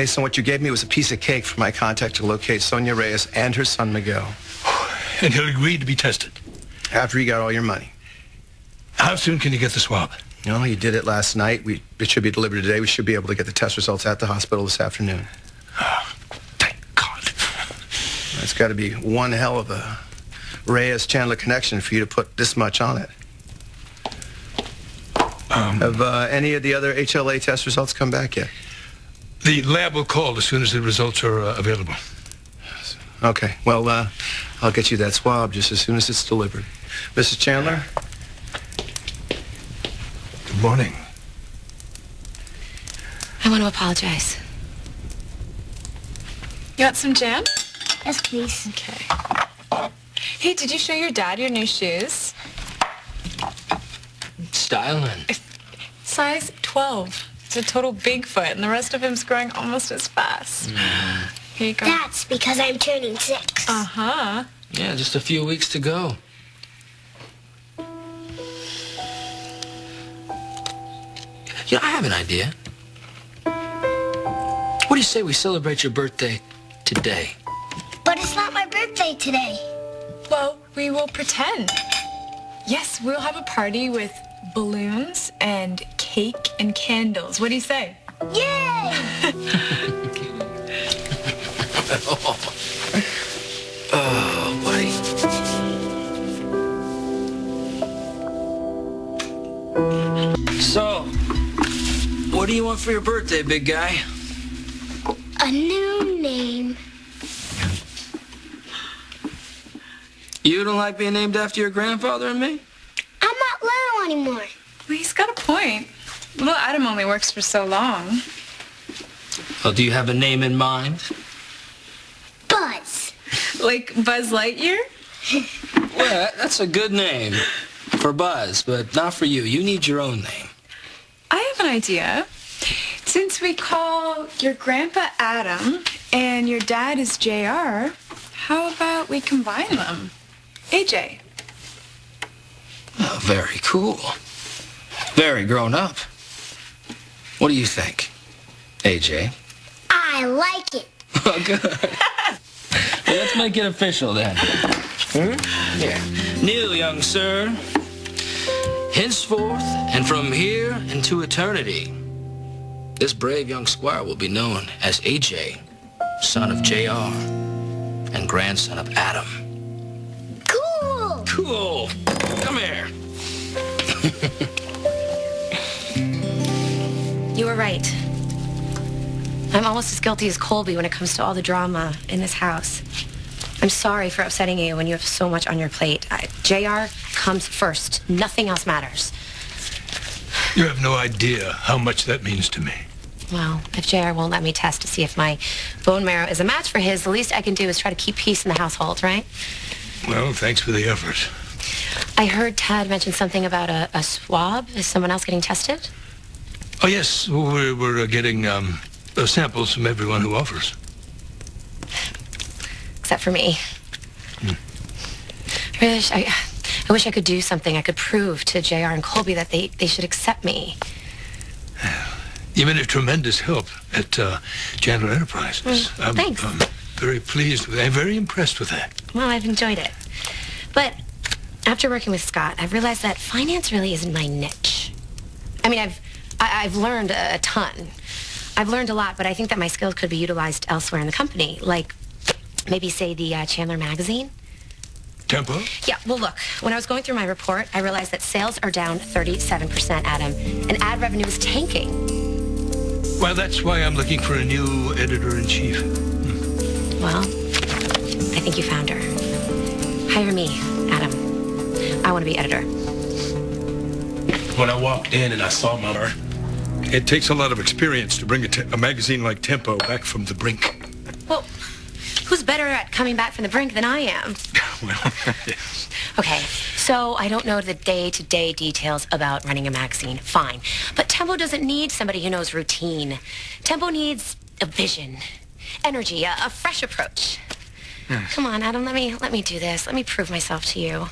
based on what you gave me, was a piece of cake for my contact to locate Sonia Reyes and her son, Miguel. And he'll agree to be tested? After he got all your money. How soon can you get the swab? No, you did it last night. It should be delivered today. We should be able to get the test results at the hospital this afternoon. Oh, thank God. It's got to be one hell of a Reyes-Chandler connection for you to put this much on it. Have any of the other HLA test results come back yet? The lab will call as soon as the results are available. Okay. Well, I'll get you that swab just as soon as it's delivered. Mrs. Chandler? Good morning. I want to apologize. You want some jam? Yes, please. Okay. Hey, did you show your dad your new shoes? Styling. Size 12. He's a total Bigfoot, and the rest of him's growing almost as fast. Here you go. That's because I'm turning 6. Uh-huh. Yeah, just a few weeks to go. You know, I have an idea. What do you say we celebrate your birthday today? But it's not my birthday today. Well, we will pretend. Yes, we'll have a party with balloons and cake and candles. What do you say? Yay! Oh, buddy. So, what do you want for your birthday, big guy? A new name. You don't like being named after your grandfather and me? I'm not little anymore. Well, he's got a point. Little Adam only works for so long. Well, do you have a name in mind? Buzz. Like Buzz Lightyear? Well, that's a good name for Buzz, but not for you. You need your own name. I have an idea. Since we call your grandpa Adam and your dad is JR, how about we combine them? AJ. Oh, very cool. Very grown up. What do you think, AJ? I like it. Oh, good. Well, let's make it official then. Here. Kneel, young sir. Henceforth and from here into eternity, this brave young squire will be known as AJ, son of JR and grandson of Adam. Cool. Cool. Come here. You were right. I'm almost as guilty as Colby when it comes to all the drama in this house. I'm sorry for upsetting you when you have so much on your plate. JR comes first. Nothing else matters. You have no idea how much that means to me. Well, if JR won't let me test to see if my bone marrow is a match for his, the least I can do is try to keep peace in the household, right? Well, thanks for the effort. I heard Tad mention something about a swab. Is someone else getting tested? Oh, yes, we're getting samples from everyone who offers. Except for me. I wish I could do something. I could prove to JR and Colby that they should accept me. You've been a tremendous help at Chandler Enterprises. Thanks. I'm very pleased with it. I'm very impressed with that. Well, I've enjoyed it. But after working with Scott, I've realized that finance really isn't my niche. I mean, I've learned a ton. I've learned a lot, but I think that my skills could be utilized elsewhere in the company. Like, maybe, say, the Chandler magazine. Tempo? Yeah, well, look, when I was going through my report, I realized that sales are down 37%, Adam, and ad revenue is tanking. Well, that's why I'm looking for a new editor-in-chief. Well, I think you found her. Hire me, Adam. I want to be editor. When I walked in and I saw Mama, It takes a lot of experience to bring a magazine like Tempo back from the brink. Well, who's better at coming back from the brink than I am? Well, yes. Okay, so I don't know the day-to-day details about running a magazine. Fine. But Tempo doesn't need somebody who knows routine. Tempo needs a vision, energy, a fresh approach. Yes. Come on, Adam, let me do this. Let me prove myself to you.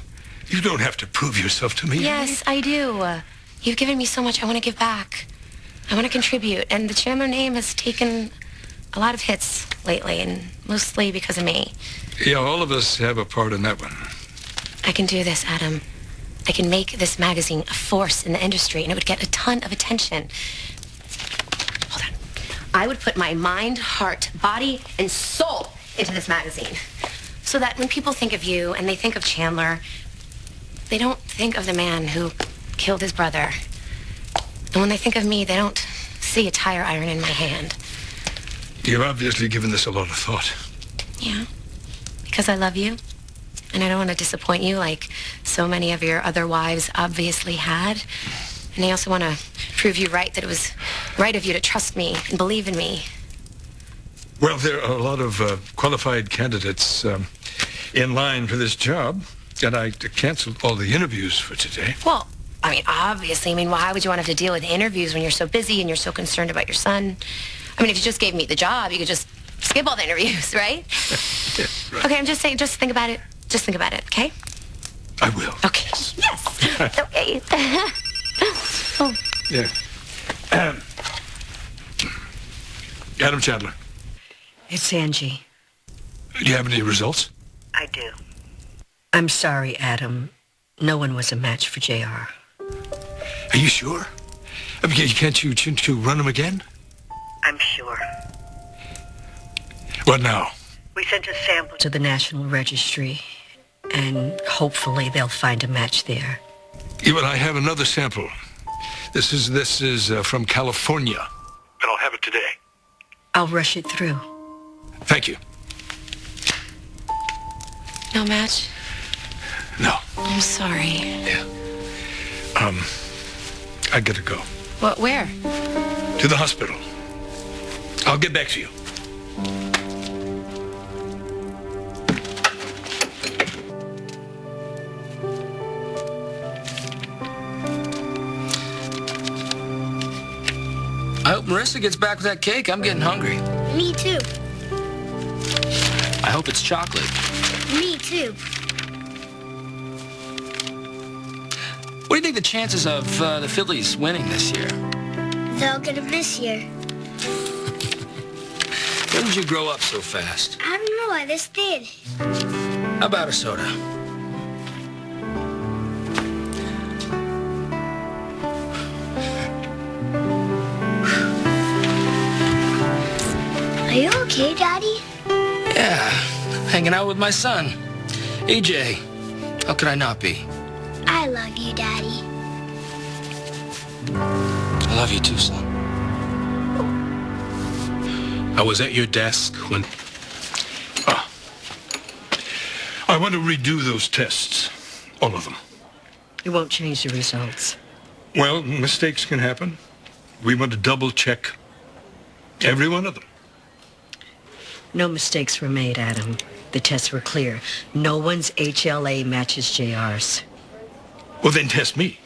You don't have to prove yourself to me. Yes, I do. You've given me so much. I want to give back. I want to contribute. And the Chandler name has taken a lot of hits lately, and mostly because of me. Yeah, all of us have a part in that one. I can do this, Adam. I can make this magazine a force in the industry, and it would get a ton of attention. Hold on. I would put my mind, heart, body, and soul into this magazine, so that when people think of you and they think of Chandler, they don't think of the man who killed his brother. And when they think of me, they don't see a tire iron in my hand. You've obviously given this a lot of thought. Yeah, because I love you, and I don't want to disappoint you like so many of your other wives obviously had. And I also want to prove you right, that it was right of you to trust me and believe in me. Well, there are a lot of qualified candidates in line for this job, and I canceled all the interviews for today. Well, I mean, obviously, why would you want to have to deal with interviews when you're so busy and you're so concerned about your son? I mean, if you just gave me the job, you could just skip all the interviews, right? Yeah, right. Okay, I'm just saying, just think about it. Just think about it, okay? I will. Okay. Yes. Okay. Oh. Yeah. Adam Chandler, It's Angie. do you have any results? I do. I'm sorry, Adam. No one was a match for JR. Are you sure? I mean, can't you run him again? I'm sure. What now? We sent a sample to the National Registry, and hopefully they'll find a match there. Yeah, but I have another sample. This is from California, and I'll have it today. I'll rush it through. Thank you. No match? No. I'm sorry. Yeah. I gotta go. What, where? To the hospital. I'll get back to you. I hope Marissa gets back with that cake. I'm getting hungry. Me too. I hope it's chocolate. Me too. What do you think the chances of the Phillies winning this year? They'll get him this year. When did you grow up so fast? I don't know. I just did. How about a soda? Are you okay, Daddy? Yeah, hanging out with my son. AJ, how could I not be? I love you, Daddy. I love you too, son. I was at your desk when... I want to redo those tests. All of them. It won't change the results. Well, mistakes can happen. We want to double check every one of them. No mistakes were made, Adam. The tests were clear. No one's HLA matches JR's. Well, then test me.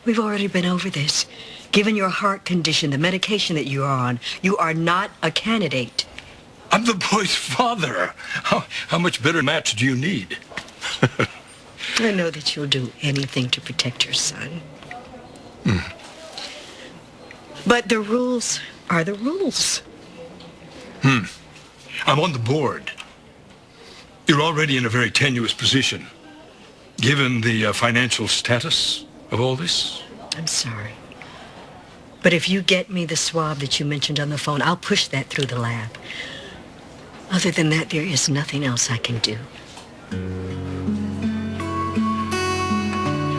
We've already been over this. Given your heart condition, the medication that you're on, you are not a candidate. I'm the boy's father. How much better match do you need? I know that you'll do anything to protect your son. But the rules are the rules. I'm on the board. You're already in a very tenuous position, given the financial status of all this. I'm sorry. But if you get me the swab that you mentioned on the phone, I'll push that through the lab. Other than that, there is nothing else I can do.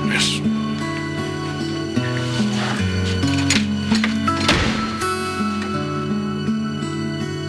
Yes.